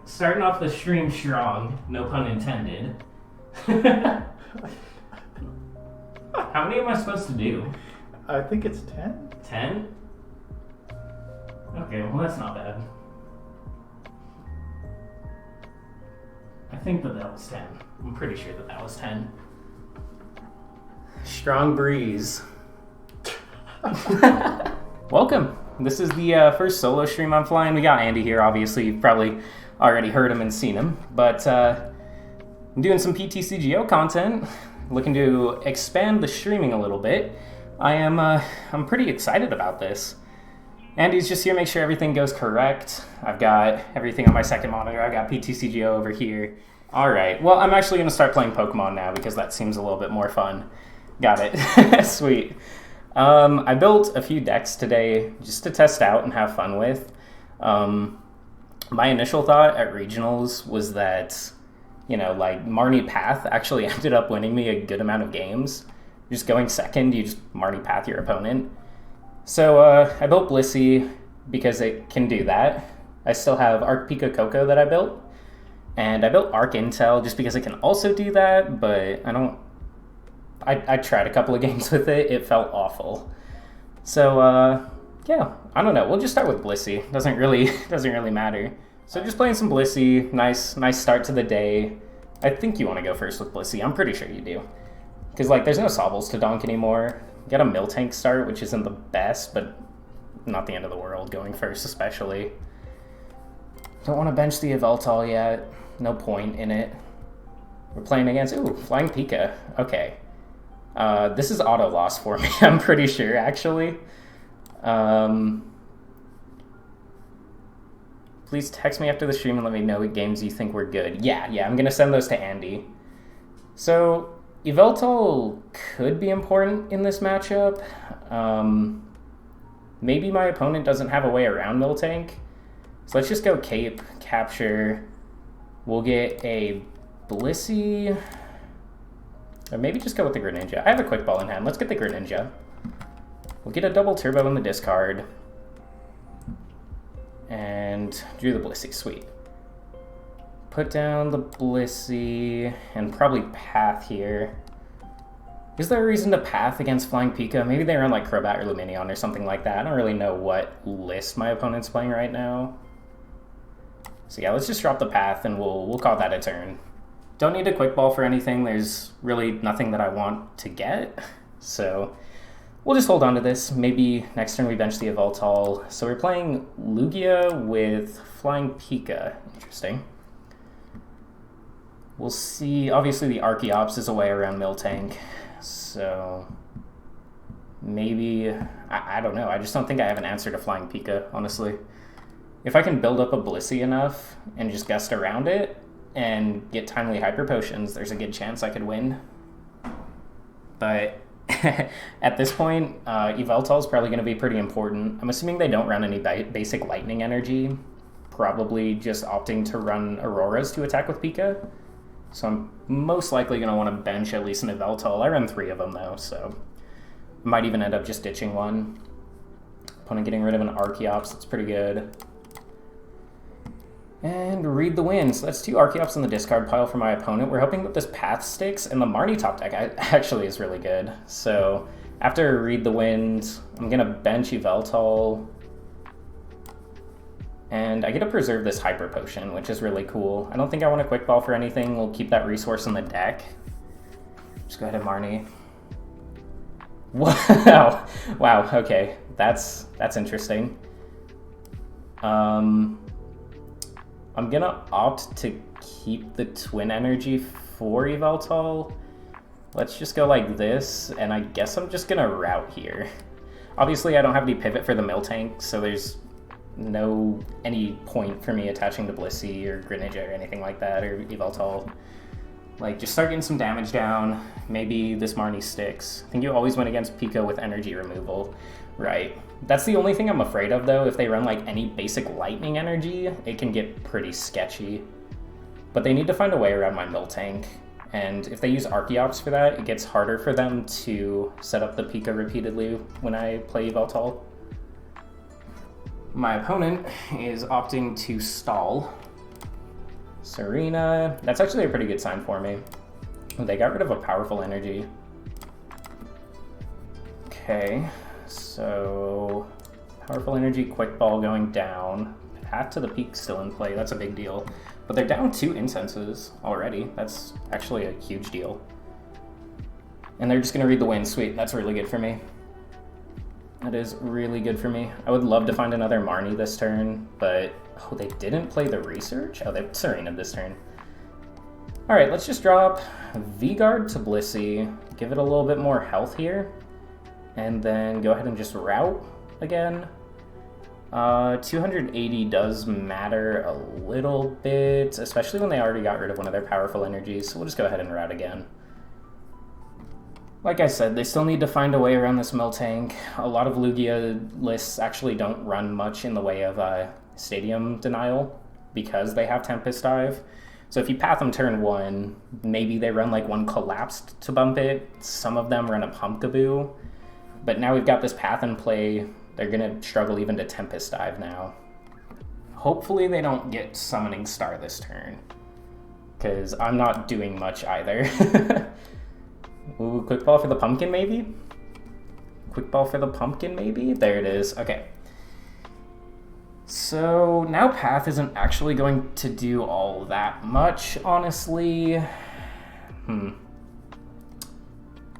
Starting off the stream strong, no pun intended. How many am I supposed to do? I think it's 10. 10? Okay, well that's not bad. I think that was 10. I'm pretty sure that was 10. Strong breeze. Welcome. This is the first solo stream I'm flying. We got Andy here, obviously. You've probably already heard him and seen him. But I'm doing some PTCGO content, looking to expand the streaming a little bit. I'm pretty excited about this. Andy's just here, make sure everything goes correct. I've got everything on my second monitor. I've got PTCGO over here. All right, well, I'm actually going to start playing Pokemon now because that seems a little bit more fun. Got it. Sweet. I built a few decks today just to test out and have fun with. My initial thought at regionals was that, like Marnie Path actually ended up winning me a good amount of games. Just going second, you just Marnie Path your opponent. So I built Blissey because it can do that. I still have Arc Pika Coco that I built. And I built Arc Intel just because it can also do that, but I tried a couple of games with it. It felt awful. So, yeah, I don't know. We'll just start with Blissey. Doesn't really matter. So just playing some Blissey. Nice start to the day. I think you want to go first with Blissey. I'm pretty sure you do. Because, there's no Sobbles to donk anymore. You got a Miltank start, which isn't the best, but not the end of the world, going first especially. Don't want to bench the Yveltal yet. No point in it. We're playing against, Flying Pika. Okay. This is auto loss for me, I'm pretty sure, actually. Please text me after the stream and let me know what games you think were good. Yeah, I'm going to send those to Andy. So, Yveltal could be important in this matchup. Maybe my opponent doesn't have a way around Miltank. So let's just go Cape, Capture. We'll get a Blissey. Or maybe just go with the Greninja. I have a Quick Ball in hand. Let's get the Greninja. We'll get a double turbo in the discard. And drew the Blissey. Sweet. Put down the Blissey and probably Path here. Is there a reason to Path against Flying Pika? Maybe they run like Crobat or Lumineon or something like that. I don't really know what list my opponent's playing right now. So yeah, let's just drop the Path and we'll call that a turn. Don't need a Quick Ball for anything. There's really nothing that I want to get. So we'll just hold on to this. Maybe next turn we bench the Yveltal. So we're playing Lugia with Flying Pika. Interesting. We'll see. Obviously the Archeops is a way around Miltank. So maybe, I don't know. I just don't think I have an answer to Flying Pika, honestly. If I can build up a Blissey enough and just gust around it and get timely Hyper Potions, there's a good chance I could win. But at this point, Yveltal is probably going to be pretty important. I'm assuming they don't run any basic Lightning Energy. Probably just opting to run Auroras to attack with Pika. So I'm most likely going to want to bench at least an Yveltal. I run 3 of them, though, so might even end up just ditching one. Opponent getting rid of an Archeops. That's pretty good. And read the wind. So that's 2 Archeops in the discard pile for my opponent. We're hoping that this Path sticks, and the Marnie top deck actually is really good. So after read the wind, I'm going to bench Yveltal. And I get to preserve this Hyper Potion, which is really cool. I don't think I want a Quick Ball for anything. We'll keep that resource in the deck. Just go ahead and Marnie. Wow. Wow, okay. That's interesting. I'm gonna opt to keep the Twin Energy for Yveltal. Let's just go like this, and I guess I'm just gonna route here. Obviously, I don't have any pivot for the Miltank, so there's any point for me attaching to Blissey or Greninja or anything like that, or Yveltal. Just start getting some damage down. Maybe this Marnie sticks. I think you always win against Pika with energy removal. Right. That's the only thing I'm afraid of, though. If they run, any basic Lightning Energy, it can get pretty sketchy. But they need to find a way around my Miltank. And if they use Archeops for that, it gets harder for them to set up the Pika repeatedly when I play Yveltal. My opponent is opting to stall. Serena. That's actually a pretty good sign for me. They got rid of a powerful energy. Okay, so powerful energy, quick ball going down. Path to the peak still in play. That's a big deal. But they're down 2 incenses already. That's actually a huge deal. And they're just going to read the wind. Sweet, that's really good for me. That is really good for me. I would love to find another Marnie this turn, but... Oh, they didn't play the research? Oh, they Serena this turn. Alright, let's just drop V-Guard to Blissey. Give it a little bit more health here. And then go ahead and just route again. 280 does matter a little bit, especially when they already got rid of one of their powerful energies, so we'll just go ahead and route again. Like I said, they still need to find a way around this mill tank. A lot of Lugia lists actually don't run much in the way of stadium denial because they have Tempest Dive. So if you path them turn 1, maybe they run like one Collapsed to bump it. Some of them run a Pumpkaboo. But now we've got this path in play. They're going to struggle even to Tempest Dive now. Hopefully they don't get Summoning Star this turn, because I'm not doing much either. Ooh, quick ball for the pumpkin maybe? Quick ball for the pumpkin maybe? There it is. Okay. So now path isn't actually going to do all that much, honestly.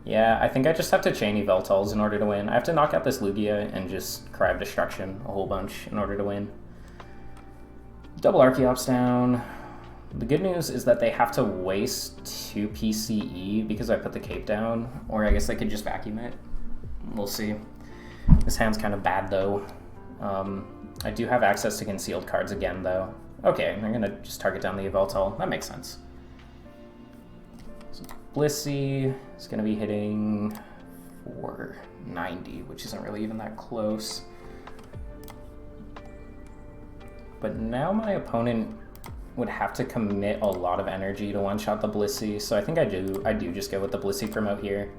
Yeah, I think I just have to chain Yveltals in order to win. I have to knock out this Lugia and just Cry of Destruction a whole bunch in order to win. Double Archeops down. The good news is that they have to waste 2 PCE because I put the cape down, or I guess they could just vacuum it. We'll see. This hand's kind of bad though. I do have access to concealed cards again though. Okay, I'm gonna just target down the Yveltal. That makes sense. So Blissey is going to be hitting 490, which isn't really even that close. But now my opponent would have to commit a lot of energy to one-shot the Blissey, so I think I do just go with the Blissey promote here.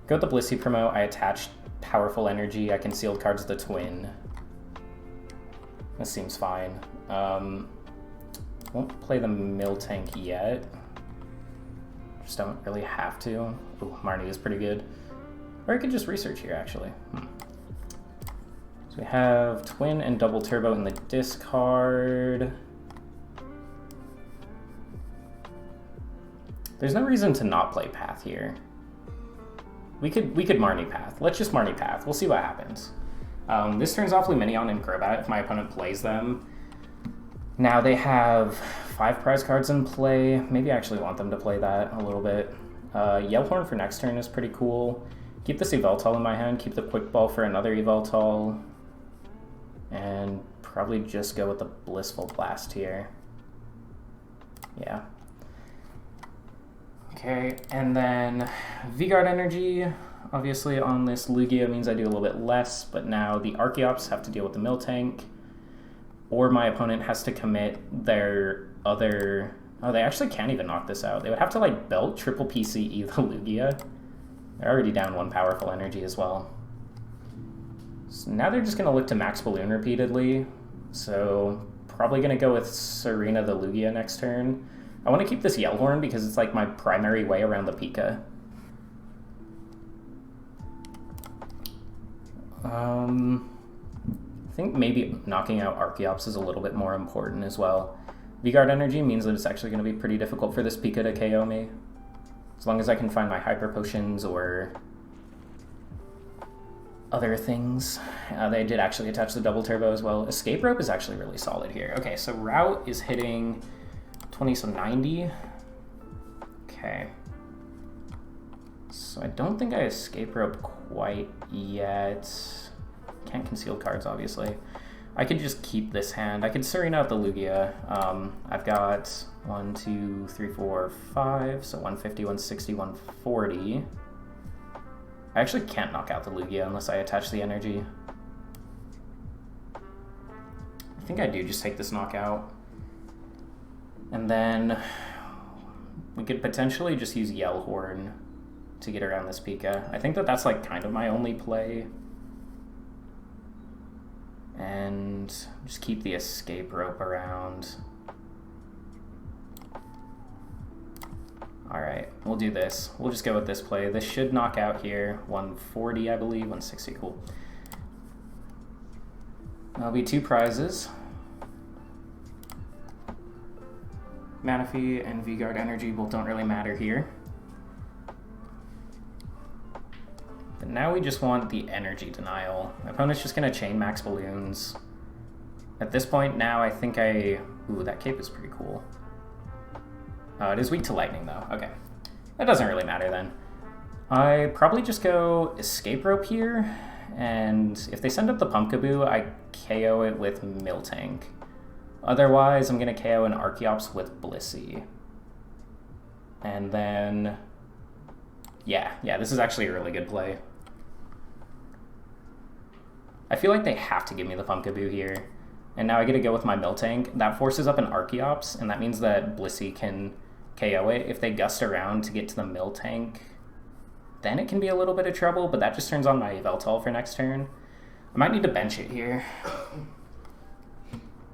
Go with the Blissey promote, I attach powerful energy, I concealed cards the twin. This seems fine. Won't play the mill tank yet. Just don't really have to. Ooh, Marnie is pretty good. Or I could just research here, actually. So we have Twin and Double Turbo in the discard. There's no reason to not play Path here. We could Marnie Path. Let's just Marnie Path. We'll see what happens. This turns awfully Minion and Crobat if my opponent plays them. Now they have 5 prize cards in play. Maybe I actually want them to play that a little bit. Yellhorn for next turn is pretty cool. Keep this Yveltal in my hand, keep the Quick Ball for another Yveltal, and probably just go with the Blissful Blast here. Yeah. Okay, and then V-Guard Energy, obviously on this Lugia means I do a little bit less, but now the Archeops have to deal with the Mill Tank, or my opponent has to commit their other... Oh, they actually can't even knock this out. They would have to, like, belt triple PCE the Lugia. They're already down 1 powerful energy as well. So now they're just going to look to Max Balloon repeatedly. So probably going to go with Serena the Lugia next turn. I want to keep this Yellhorn because it's, like, my primary way around the Pika. I think maybe knocking out Archeops is a little bit more important as well. V-Guard Energy means that it's actually going to be pretty difficult for this Pika to KO me. As long as I can find my Hyper Potions or other things. They did actually attach the Double Turbo as well. Escape Rope is actually really solid here. Okay, so Route is hitting 20, so 90. Okay. So I don't think I Escape Rope quite yet. Can't conceal cards, obviously. I could just keep this hand. I could Serena out the Lugia. I've got 1, 2, 3, 4, 5, so 150, 160, 140. I actually can't knock out the Lugia unless I attach the energy. I think I do just take this knockout. And then we could potentially just use Yellhorn to get around this Pika. I think that that's like kind of my only play. And just keep the Escape Rope around. Alright, we'll do this. We'll just go with this play. This should knock out here. 140, I believe. 160, cool. That'll be 2 prizes. Manaphy and V-Guard Energy both don't really matter here. But now we just want the energy denial. My opponent's just going to chain max balloons. At this point now I think Ooh, that cape is pretty cool. Oh, it is weak to lightning though. Okay. That doesn't really matter then. I probably just go escape rope here, and if they send up the Pumpkaboo, I KO it with Miltank. Otherwise, I'm going to KO an Archeops with Blissey. And then... Yeah, this is actually a really good play. I feel like they have to give me the Pumpkaboo here. And now I get to go with my Miltank. That forces up an Archeops, and that means that Blissey can KO it. If they gust around to get to the Miltank, then it can be a little bit of trouble, but that just turns on my Yveltal for next turn. I might need to bench it here.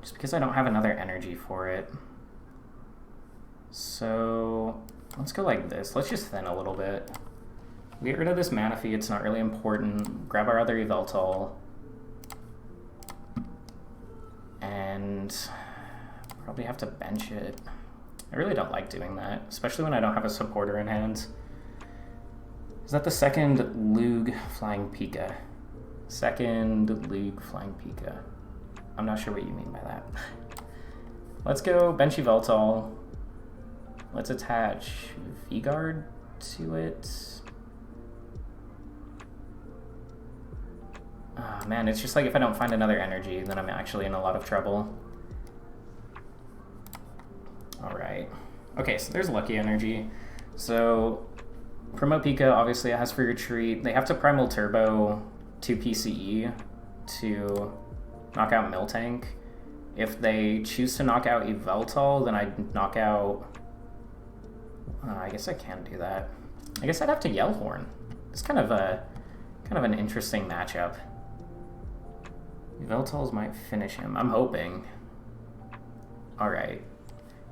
Just because I don't have another energy for it. So let's go like this. Let's just thin a little bit. Get rid of this Manaphy, it's not really important. Grab our other Yveltal. And probably have to bench it. I really don't like doing that, especially when I don't have a supporter in hand. Is that the second Lug Flying Pika? Second Lug Flying Pika. I'm not sure what you mean by that. Let's go bench Yveltal. Let's attach V-Guard to it. Oh man, it's just like if I don't find another energy, then I'm actually in a lot of trouble. Alright. Okay, so there's Lucky Energy. So, Promote Pika, obviously it has free retreat. They have to Primal Turbo 2 PCE to knock out Miltank. If they choose to knock out Yveltal, then I'd knock out... I guess I can do that. I guess I'd have to Yellhorn. It's kind of an interesting matchup. Yveltals might finish him. I'm hoping. Alright.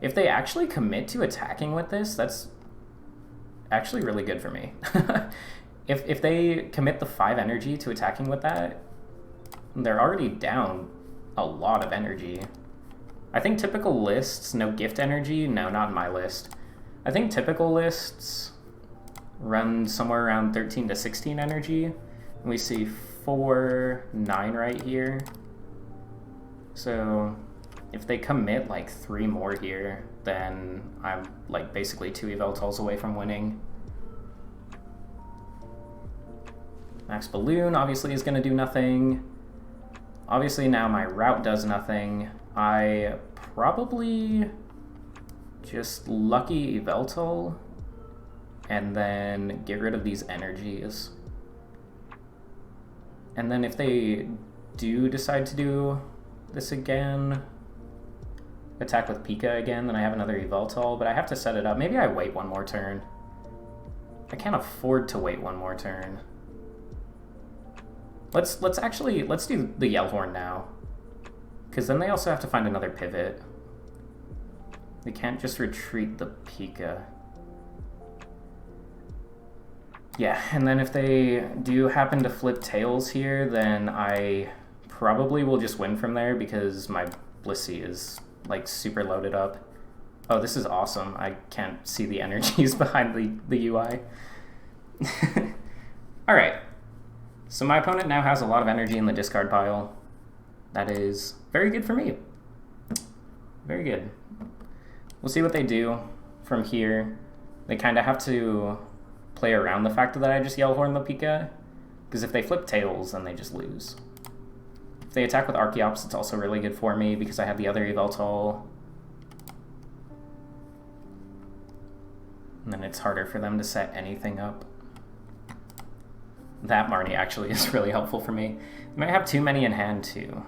If they actually commit to attacking with this, that's actually really good for me. If they commit the 5 energy to attacking with that, they're already down a lot of energy. I think typical lists, no gift energy. No, not in my list. I think typical lists run somewhere around 13 to 16 energy. We see 4, 9 right here. So if they commit like 3 more here, then I'm like basically 2 Yveltals away from winning. Max Balloon obviously is going to do nothing. Obviously now my route does nothing. I probably just Lucky Yveltal and then get rid of these energies. And then if they do decide to do this again, attack with Pika again, then I have another Yveltal, but I have to set it up. Maybe I wait one more turn. I can't afford to wait one more turn. Let's do the Yellhorn now, because then they also have to find another pivot. They can't just retreat the Pika. Yeah, and then if they do happen to flip tails here, then I probably will just win from there because my Blissey is like super loaded up. Oh, this is awesome. I can't see the energies behind the UI. Alright, so my opponent now has a lot of energy in the discard pile. That is very good for me. Very good. We'll see what they do from here. They kind of have to play around the fact that I just Yellhorn the Pika, because if they flip tails, then they just lose. If they attack with Archeops, it's also really good for me because I have the other Yveltal. And then it's harder for them to set anything up. That Marnie actually is really helpful for me. They might have too many in hand too.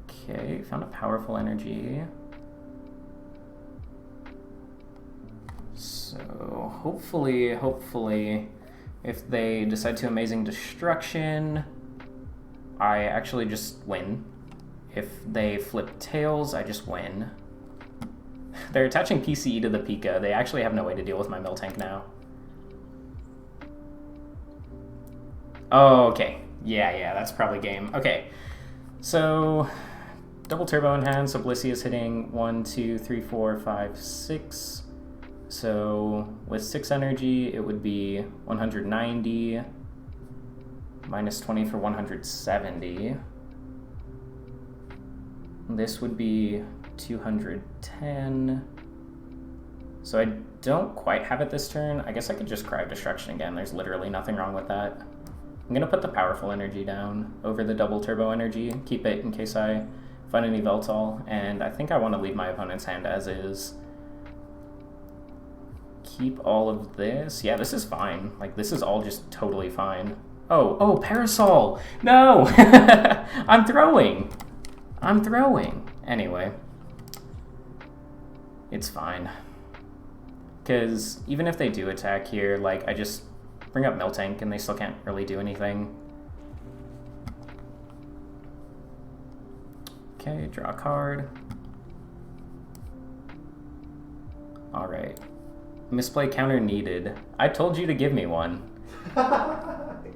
Okay, found a powerful energy. So hopefully, if they decide to Amazing Destruction, I actually just win. If they flip tails, I just win. They're attaching PCE to the Pika. They actually have no way to deal with my Miltank now. Oh, okay. Yeah, that's probably game. Okay, so double turbo in hand, so Blissey is hitting 1, 2, 3, 4, 5, 6. So with 6 energy, it would be 190, minus 20 for 170. This would be 210. So I don't quite have it this turn. I guess I could just Cryo Destruction again. There's literally nothing wrong with that. I'm gonna put the powerful energy down over the double turbo energy, keep it in case I find any Veltal, and I think I want to leave my opponent's hand as is. Keep all of this. Yeah, this is fine. Like, this is all just totally fine. Oh, Parasol! No! I'm throwing! Anyway. It's fine. Because even if they do attack here, like, I just bring up Miltank and they still can't really do anything. Okay, draw a card. Alright. Misplay counter needed. I told you to give me one.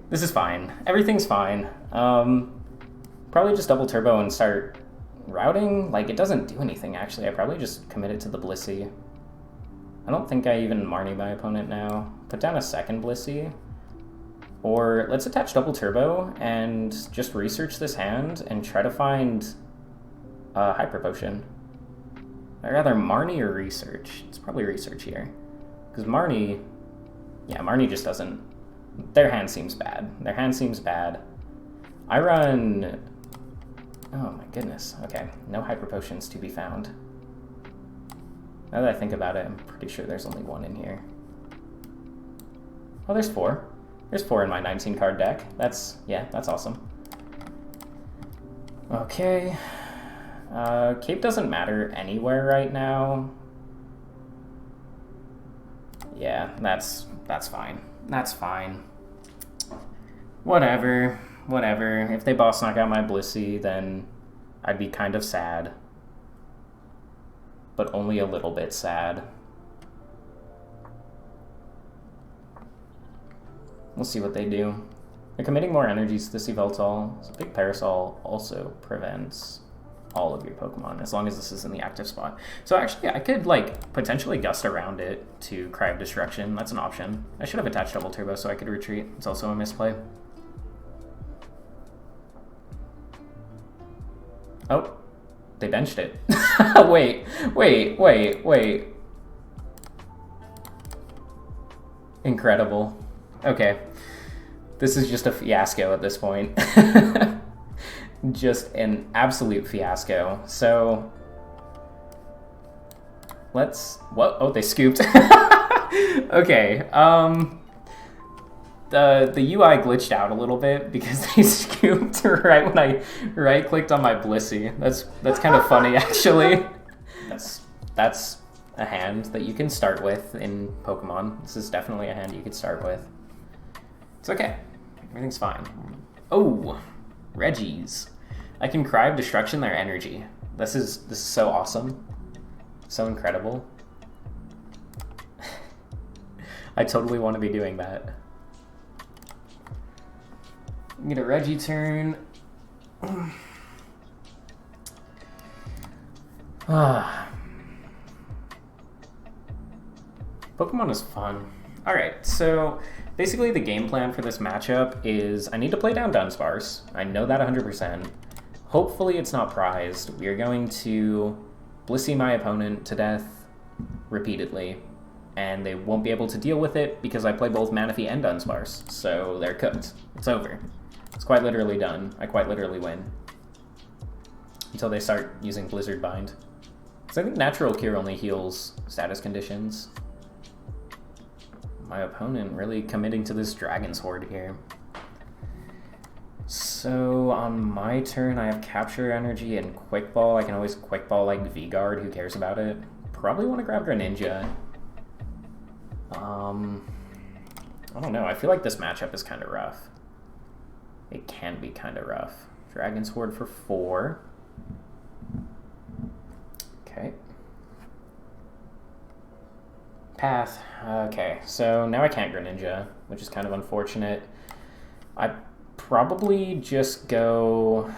This is fine. Everything's fine. Probably just double turbo and start routing. Like, it doesn't do anything, actually. I probably just commit it to the Blissey. I don't think I even Marnie my opponent now. Put down a second Blissey. Or let's attach double turbo and just research this hand and try to find a Hyper Potion. I'd rather Marnie or research. It's probably research here. Because Marnie... Yeah, Marnie just doesn't... Their hand seems bad. I run... Oh my goodness. Okay, no Hyper Potions to be found. Now that I think about it, I'm pretty sure there's only one in here. Oh, there's 4. There's 4 in my 19 card deck. That's awesome. Okay. Cape doesn't matter anywhere right now. Yeah, that's fine. That's fine. Whatever. If they boss knock out my Blissey, then I'd be kind of sad. But only a little bit sad. We'll see what they do. They're committing more energies to this Yveltal. So Big Parasol also prevents all of your Pokemon, as long as this is in the active spot. So actually, I could, like, potentially gust around it to Cryo Destruction. That's an option. I should have attached Double Turbo so I could retreat. It's also a misplay. Oh, they benched it. Wait. Incredible. Okay. This is just a fiasco at this point. Just an absolute fiasco. So let's... What? Oh, they scooped. Okay. The UI glitched out a little bit because they scooped right when I right-clicked on my Blissey. That's kind of funny, actually. That's a hand that you can start with in Pokemon. This is definitely a hand you could start with. It's okay. Everything's fine. Oh, Reggies. I can Cryo Destruction their energy. This is so awesome. So incredible. I totally want to be doing that. Get a Reggie turn. Pokemon is fun. Alright, so basically the game plan for this matchup is I need to play down Dunsparce. I know that 100%. Hopefully it's not prized. We are going to Blissey my opponent to death repeatedly, and they won't be able to deal with it because I play both Manaphy and Dunsparce, so they're cooked. It's over. It's quite literally done. I quite literally win. Until they start using Blizzard Bind. Because I think Natural Cure only heals status conditions. My opponent really committing to this Dragon's Horde here. So on my turn, I have Capture Energy and Quick Ball. I can always Quick Ball like V-Guard, who cares about it? Probably want to grab Greninja. I don't know, I feel like this matchup is kind of rough. It can be kind of rough. Dragon's Horde for 4. Okay. Path. Okay, so now I can't Greninja, which is kind of unfortunate. I probably just go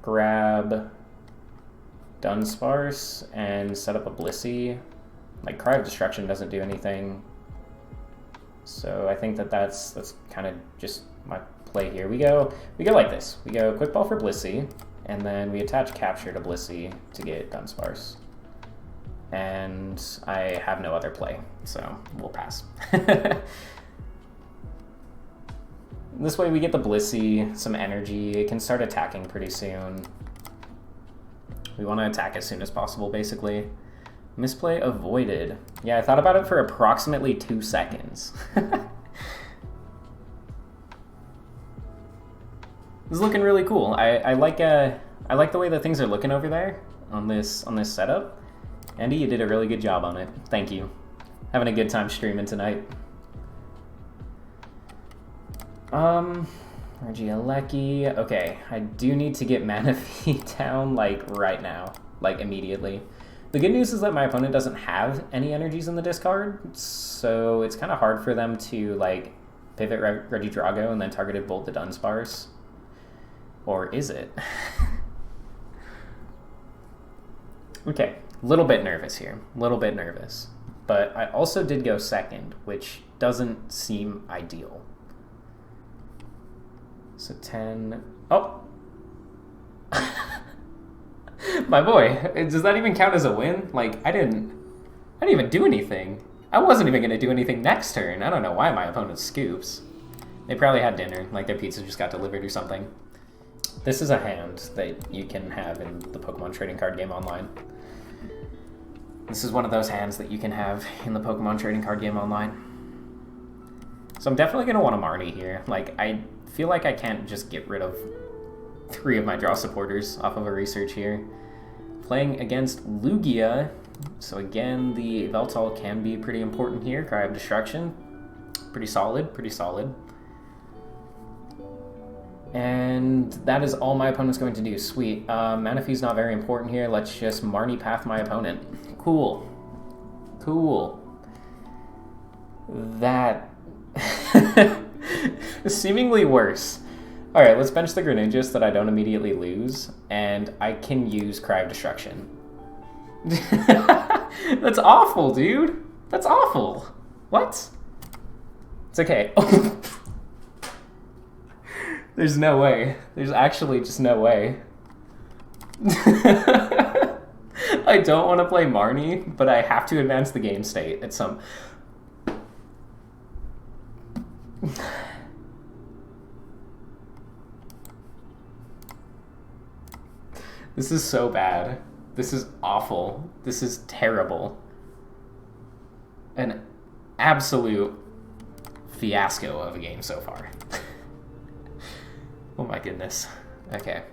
grab Dunsparce and set up a Blissey. Like, Cry of Destruction doesn't do anything. So I think that's kind of just my play here. We go like this. We go Quick Ball for Blissey, and then we attach Capture to Blissey to get Dunsparce. And I have no other play, so we'll pass. This way we get the Blissey, some energy. It can start attacking pretty soon. We want to attack as soon as possible, basically. Misplay avoided. Yeah, I thought about it for approximately 2 seconds. This is looking really cool. I like the way that things are looking over there on this setup. Andy, you did a really good job on it. Thank you. Having a good time streaming tonight. Regieleki. Okay, I do need to get Manaphy down, like, right now. Like, immediately. The good news is that my opponent doesn't have any energies in the discard, so it's kind of hard for them to, like, pivot Regidrago and then targeted bolt the Dunsparce. Or is it? Okay, a little bit nervous here. A little bit nervous. But I also did go second, which doesn't seem ideal. So 10... Oh! My boy, does that even count as a win? Like, I didn't even do anything. I wasn't even going to do anything next turn. I don't know why my opponent scoops. They probably had dinner, like their pizza just got delivered or something. This is a hand that you can have in the Pokemon Trading Card Game Online. This is one of those hands that you can have in the Pokemon Trading Card Game Online. So I'm definitely going to want a Marnie here. Like, I feel like I can't just get rid of 3 of my draw supporters off of a research here. Playing against Lugia, so again, the Veltal can be pretty important here. Cry of Destruction, pretty solid, pretty solid. And that is all my opponent's going to do. Sweet. Manaphy's not very important here. Let's just Marnie Path my opponent. Cool. Cool. That... seemingly worse. Alright, let's bench the Greninja so that I don't immediately lose, and I can use Cry of Destruction. That's awful, dude! That's awful! What? It's okay. There's no way. There's actually just no way. I don't want to play Marnie, but I have to advance the game state at some... This is so bad. This is awful. This is terrible. An absolute fiasco of a game so far. Oh my goodness. Okay.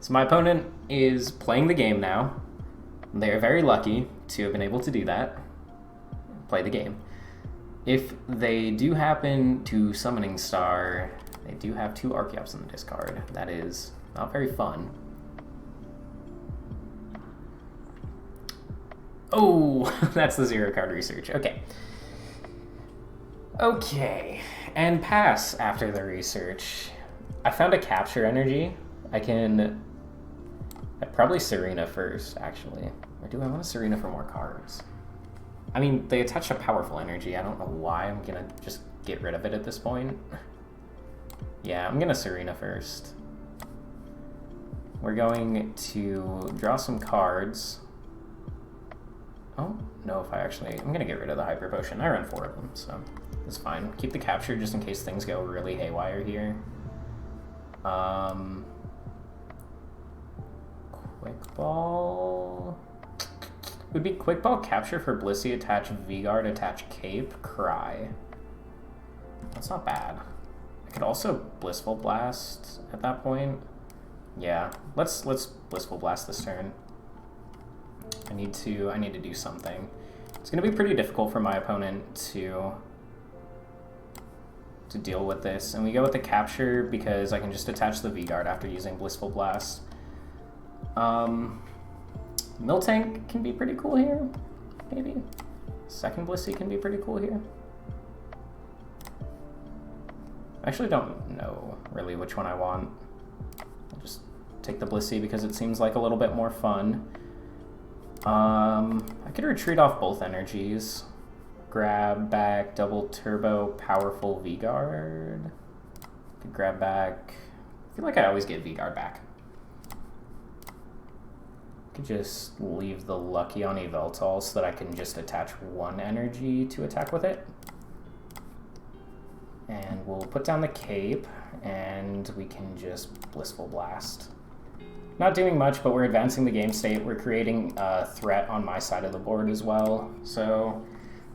So my opponent is playing the game now. They're very lucky to have been able to do that. Play the game. If they do happen to Summoning Star, they do have 2 Archeops in the discard. That is not very fun. Oh, that's the 0 card research. Okay. Okay. And pass after the research. I found a Capture energy. I'd probably Serena first, actually. Or do I want to Serena for more cards? I mean, they attach a powerful energy. I don't know why. I'm going to just get rid of it at this point. Yeah, I'm going to Serena first. We're going to draw some cards. Oh, no, I'm going to get rid of the Hyper Potion. I run 4 of them, so it's fine. Keep the Capture just in case things go really haywire here. Quick Ball... Would be Quick Ball, Capture for Blissey, attach V-Guard, attach Cape, Cry. That's not bad. I could also Blissful Blast at that point. Yeah, let's Blissful Blast this turn. I need to do something. It's gonna be pretty difficult for my opponent to deal with this. And we go with the Capture because I can just attach the V-Guard after using Blissful Blast. Miltank can be pretty cool here, maybe. Second Blissey can be pretty cool here. I actually don't know really which one I want. I'll just take the Blissey because it seems like a little bit more fun. I could retreat off both energies. Grab back, double turbo, powerful V-Guard. Could grab back. I feel like I always get V-Guard back. Could just leave the Lucky on Yveltal so that I can just attach one energy to attack with it. And we'll put down the cape, and we can just Blissful Blast. Not doing much, but we're advancing the game state. We're creating a threat on my side of the board as well. So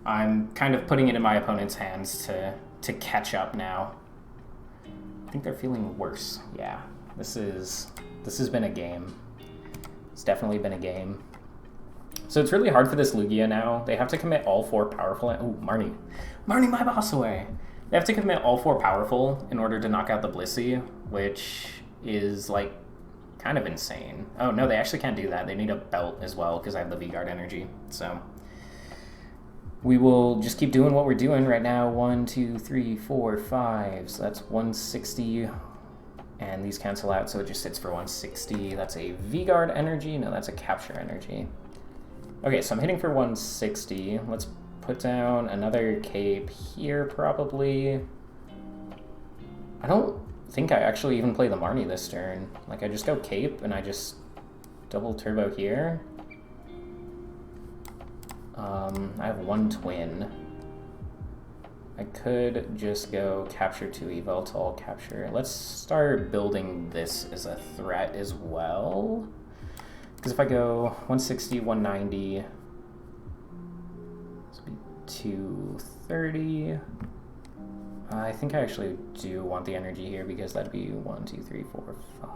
I'm kind of putting it in my opponent's hands to catch up now. I think they're feeling worse. Yeah, this has been a game. It's definitely been a game. So it's really hard for this Lugia now. They have to commit all 4 powerful... Oh, Marnie. Marnie, my boss away! They have to commit all 4 powerful in order to knock out the Blissey, which is, like, kind of insane. Oh, no, they actually can't do that. They need a belt as well, because I have the V-Guard energy. So we will just keep doing what we're doing right now. 1, 2, 3, 4, 5. So that's 160. And these cancel out, so it just sits for 160. That's a V-Guard energy. No, that's a capture energy. Okay, so I'm hitting for 160. Let's put down another cape here, probably. I don't think I actually even play the Marnie this turn. Like, I just go cape, and I just double turbo here. I have 1 twin. I could just go capture 2 Yveltal, capture. Let's start building this as a threat as well. Because if I go 160, 190, this would be 230. I think I actually do want the energy here because that'd be 1, 2, 3, 4, 5,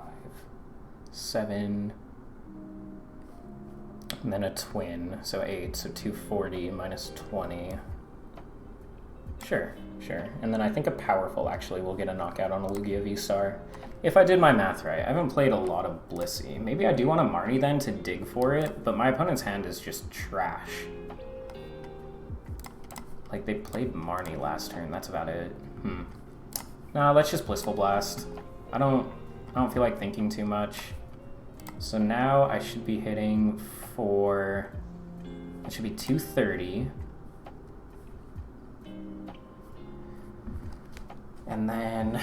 7. And then a twin, so 8, so 240 minus 20. Sure. And then I think a powerful actually will get a knockout on a Lugia V-Star. If I did my math right. I haven't played a lot of Blissey. Maybe I do want a Marnie then to dig for it, but my opponent's hand is just trash. Like, they played Marnie last turn, that's about it. No, let's just Blissful Blast. I don't feel like thinking too much. So now I should be hitting for... It should be 230. And then...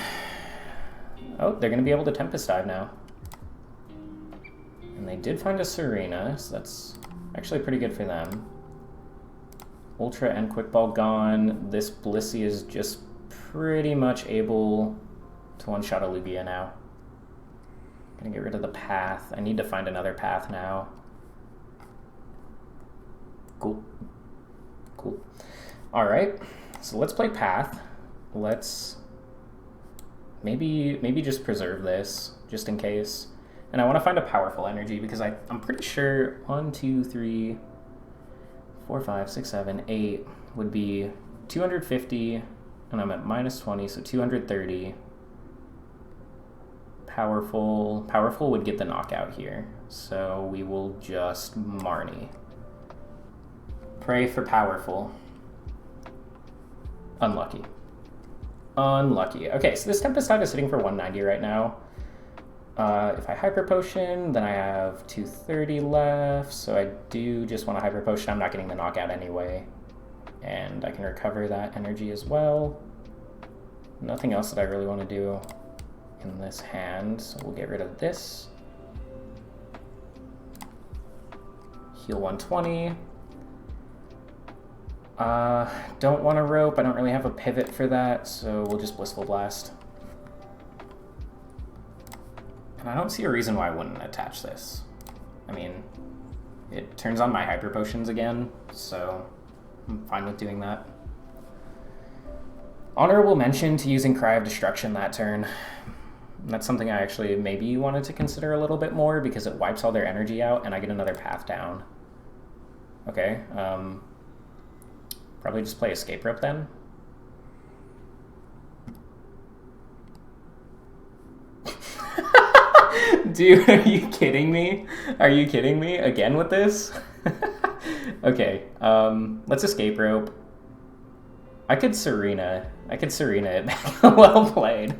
Oh, they're going to be able to Tempest Dive now. And they did find a Serena, so that's actually pretty good for them. Ultra and Quick Ball gone. This Blissey is just pretty much able to one-shot a Lugia now. Gonna get rid of the path. I need to find another path now. Cool. Alright, so let's play path. Let's maybe just preserve this, just in case. And I want to find a powerful energy because I'm pretty sure 1, 2, 3, 4, 5, 6, 7, 8 would be 250, and I'm at minus 20, so 230. Powerful would get the knockout here, so we will just Marnie. Pray for powerful. Unlucky. Okay, so this Tempest Dive is sitting for 190 right now. If I Hyper Potion, then I have 230 left, so I do just want to Hyper Potion. I'm not getting the knockout anyway. And I can recover that energy as well. Nothing else that I really want to do in this hand, so we'll get rid of this. Heal 120. Don't want a rope. I don't really have a pivot for that, so we'll just Blissful Blast. And I don't see a reason why I wouldn't attach this. I mean, it turns on my Hyper Potions again, so I'm fine with doing that. Honorable mention to using Cry of Destruction that turn. That's something I actually maybe wanted to consider a little bit more because it wipes all their energy out and I get another path down. Okay, probably just play Escape Rope then. Dude, are you kidding me? Are you kidding me again with this? Okay, let's escape rope. I could Serena it back. Well played.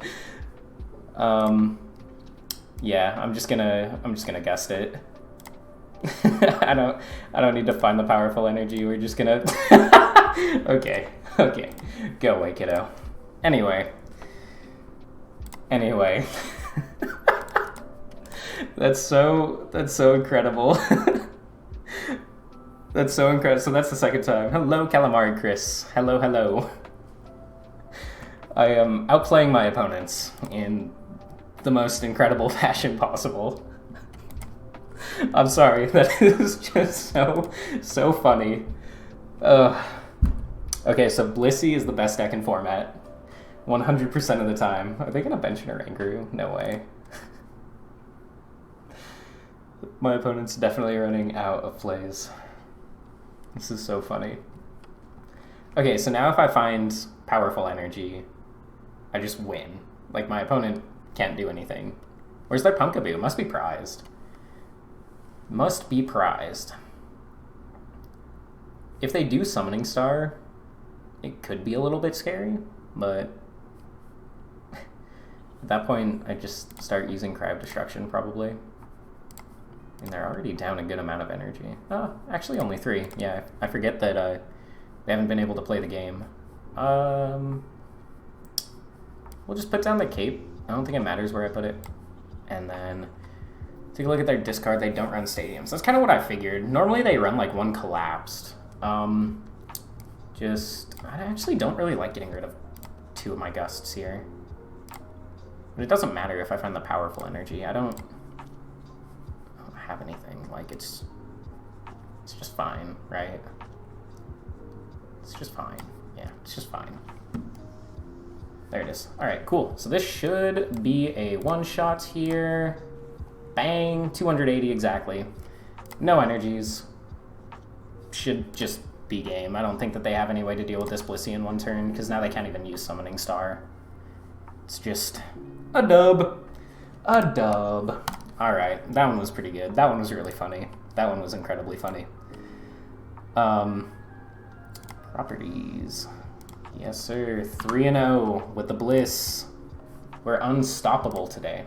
Yeah, I'm just gonna gust it. I don't need to find the powerful energy. We're just gonna. Okay, go away, kiddo. Anyway. That's so incredible. That's so incredible. So that's the second time. Hello, Calamari Chris. Hello. I am outplaying my opponents in the most incredible fashion possible. I'm sorry, that is just so funny. Okay, so Blissey is the best deck in format. 100% of the time. Are they gonna bench an Oranguru? No way. My opponent's definitely running out of plays. This is so funny. Okay, so now if I find powerful energy, I just win. Like, my opponent can't do anything. Where's their Pumpkaboo? Must be prized. Must be prized. If they do Summoning Star, it could be a little bit scary, but at that point, I just start using Cry of Destruction, probably. And they're already down a good amount of energy. Oh, actually only 3. Yeah, I forget that they haven't been able to play the game. We'll just put down the Cape. I don't think it matters where I put it. And then take a look at their discard. They don't run Stadiums. That's kind of what I figured. Normally they run like one Collapsed. I actually don't really like getting rid of 2 of my Gusts here. But it doesn't matter if I find the powerful energy. I don't have anything. Like, it's just fine, right? It's just fine. Yeah, it's just fine. There it is. All right, cool. So this should be a one-shot here. Bang, 280 exactly. No energies. Should just be game. I don't think that they have any way to deal with this Blissey in one turn, because now they can't even use Summoning Star. It's just a dub. A dub. All right, that one was pretty good. That one was really funny. That one was incredibly funny. Properties. Yes, sir. 3-0 with the Bliss. We're unstoppable today.